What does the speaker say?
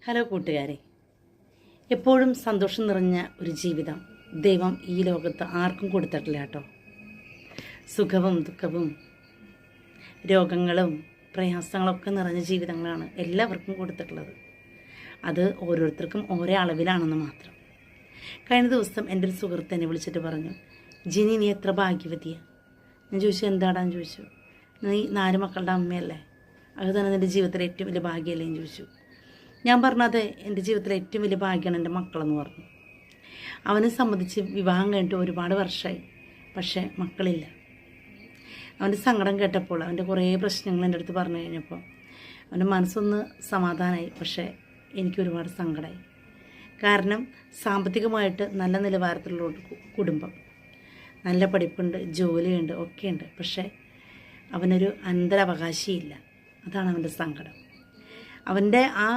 Hello കൂട്ടുകാരെ, എപ്പോഴും സന്തോഷം നിറഞ്ഞ ഒരു ജീവിതം ദൈവം ഈ ലോകത്ത് ആർക്കും കൊടുത്തിട്ടില്ല കേട്ടോ. സുഖവും ദുഃഖവും രോഗങ്ങളും പ്രയാസങ്ങളൊക്കെ നിറഞ്ഞ ജീവിതങ്ങളാണ് എല്ലാവർക്കും കൊടുത്തിട്ടുള്ളത്. അത് ഓരോരുത്തർക്കും ഓരോ അളവിലാണെന്ന് മാത്രം. കഴിഞ്ഞ ദിവസം എൻ്റെ ഒരു സുഹൃത്ത് എന്നെ വിളിച്ചിട്ട് പറഞ്ഞു, ജിനി നീ എത്ര ഭാഗ്യവതിയാണ്. ഞാൻ ചോദിച്ചു എന്താടാന്ന് ചോദിച്ചു. നീ 4 മക്കളുടെ അമ്മയല്ലേ, അത് തന്നെ നിൻ്റെ ജീവിതത്തിലെ ഏറ്റവും വലിയ ഭാഗ്യമല്ലേ എന്ന് ചോദിച്ചു. ഞാൻ പറഞ്ഞത് എൻ്റെ ജീവിതത്തിലെ ഏറ്റവും വലിയ ഭാഗ്യമാണ് എൻ്റെ മക്കളെന്ന് പറഞ്ഞു. അവനെ സംബന്ധിച്ച് വിവാഹം കഴിഞ്ഞിട്ട് ഒരുപാട് വർഷമായി, പക്ഷേ മക്കളില്ല. അവൻ്റെ സങ്കടം കേട്ടപ്പോൾ, അവൻ്റെ കുറേ പ്രശ്നങ്ങൾ എൻ്റെ അടുത്ത് പറഞ്ഞു കഴിഞ്ഞപ്പോൾ അവൻ്റെ മനസ്സൊന്ന് സമാധാനമായി. പക്ഷേ എനിക്ക് ഒരുപാട് സങ്കടമായി. കാരണം സാമ്പത്തികമായിട്ട് നല്ല നിലവാരത്തിലുള്ള കുടുംബം, നല്ല പഠിപ്പുണ്ട്, ജോലിയുണ്ട്, ഒക്കെയുണ്ട്. പക്ഷേ അവനൊരു അനന്തരാവകാശിയില്ല. അതാണ് അവൻ്റെ സങ്കടം. അവൻ്റെ ആ